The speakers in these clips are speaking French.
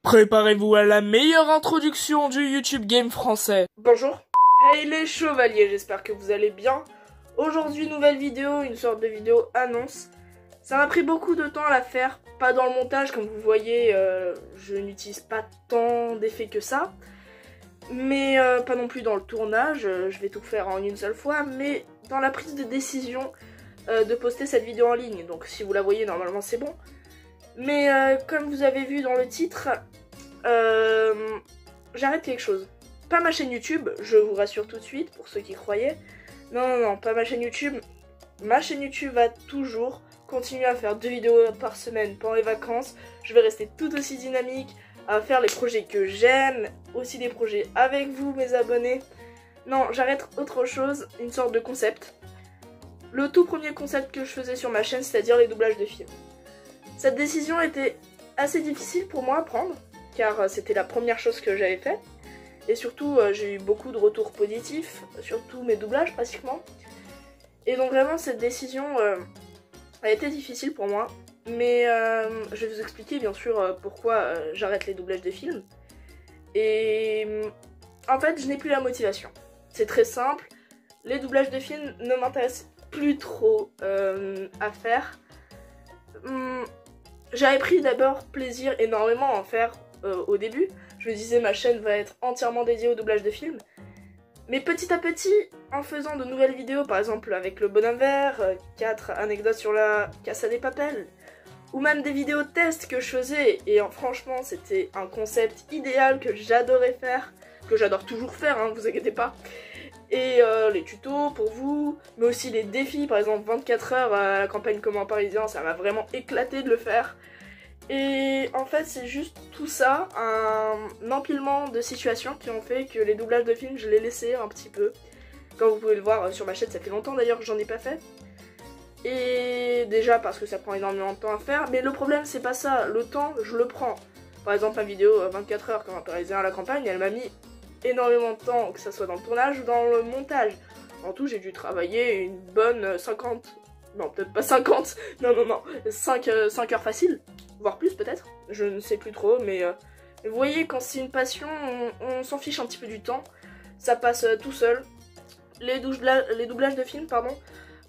Préparez-vous à la meilleure introduction du YouTube Game français. Bonjour. Hey les chevaliers, j'espère que vous allez bien. Aujourd'hui, nouvelle vidéo, une sorte de vidéo annonce. Ça m'a pris beaucoup de temps à la faire, pas dans le montage, comme vous voyez, je n'utilise pas tant d'effets que ça. Mais pas non plus dans le tournage, je vais tout faire en une seule fois, mais dans la prise de décision de poster cette vidéo en ligne. Donc si vous la voyez, normalement c'est bon. Mais comme vous avez vu dans le titre, j'arrête quelque chose. Pas ma chaîne YouTube, je vous rassure tout de suite, pour ceux qui croyaient. Non, pas ma chaîne YouTube. Ma chaîne YouTube va toujours continuer à faire 2 vidéos par semaine pendant les vacances. Je vais rester tout aussi dynamique, à faire les projets que j'aime, aussi des projets avec vous, mes abonnés. Non, j'arrête autre chose, une sorte de concept. Le tout premier concept que je faisais sur ma chaîne, c'est-à-dire les doublages de films. Cette décision était assez difficile pour moi à prendre, car c'était la première chose que j'avais faite. Et surtout, j'ai eu beaucoup de retours positifs, sur tous mes doublages pratiquement. Et donc vraiment, cette décision a été difficile pour moi. Mais je vais vous expliquer bien sûr pourquoi j'arrête les doublages de films. Et en fait, je n'ai plus la motivation. C'est très simple, les doublages de films ne m'intéressent plus trop à faire. J'avais pris d'abord plaisir énormément à en faire au début. Je me disais ma chaîne va être entièrement dédiée au doublage de films. Mais petit à petit, en faisant de nouvelles vidéos, par exemple avec le bonhomme vert, 4 anecdotes sur la Casa de Papel, ou même des vidéos de tests que je faisais, et franchement c'était un concept idéal que j'adorais faire, que j'adore toujours faire, hein, vous inquiétez pas. Et les tutos pour vous, mais aussi les défis, par exemple 24 heures à la campagne Comment Parisien, ça m'a vraiment éclaté de le faire. Et en fait c'est juste tout ça, un empilement de situations qui ont fait que les doublages de films je les laissé un petit peu. Comme vous pouvez le voir sur ma chaîne, ça fait longtemps d'ailleurs que j'en ai pas fait. Et déjà parce que ça prend énormément de temps à faire, mais le problème c'est pas ça, le temps je le prends. Par exemple ma vidéo 24 heures Comment Parisien à la campagne, elle m'a mis énormément de temps, que ça soit dans le tournage ou dans le montage. En tout j'ai dû travailler une bonne 50, non peut-être pas 50, non, 5 heures faciles, voire plus peut-être, je ne sais plus trop, mais vous voyez quand c'est une passion, on s'en fiche un petit peu du temps, ça passe tout seul. Les doublages de films, pardon,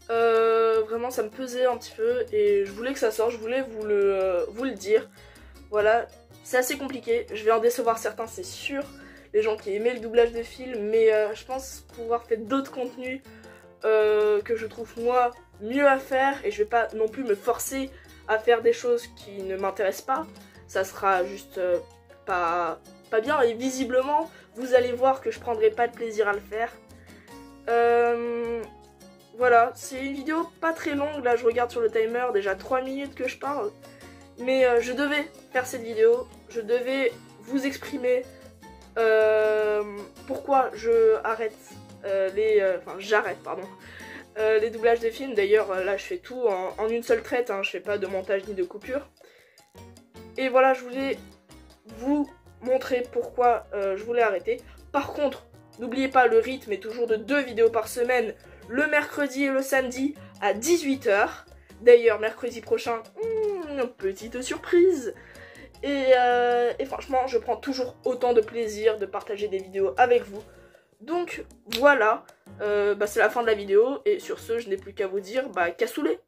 vraiment ça me pesait un petit peu et je voulais que ça sorte, je voulais vous le dire. Voilà, c'est assez compliqué, je vais en décevoir certains c'est sûr, les gens qui aimaient le doublage de films, mais je pense pouvoir faire d'autres contenus que je trouve moi mieux à faire, et je vais pas non plus me forcer à faire des choses qui ne m'intéressent pas, ça sera juste pas bien, et visiblement vous allez voir que je prendrai pas de plaisir à le faire. Voilà, c'est une vidéo pas très longue, là je regarde sur le timer, déjà 3 minutes que je parle, mais je devais faire cette vidéo, je devais vous exprimer pourquoi je arrête j'arrête les doublages de films. D'ailleurs là je fais tout en une seule traite, hein, je fais pas de montage ni de coupure. Et voilà, je voulais vous montrer pourquoi je voulais arrêter. Par contre, n'oubliez pas, le rythme est toujours de 2 vidéos par semaine, le mercredi et le samedi à 18 h. D'ailleurs, mercredi prochain, petite surprise. Et franchement, je prends toujours autant de plaisir de partager des vidéos avec vous. Donc voilà, c'est la fin de la vidéo. Et sur ce, je n'ai plus qu'à vous dire, cassoulet.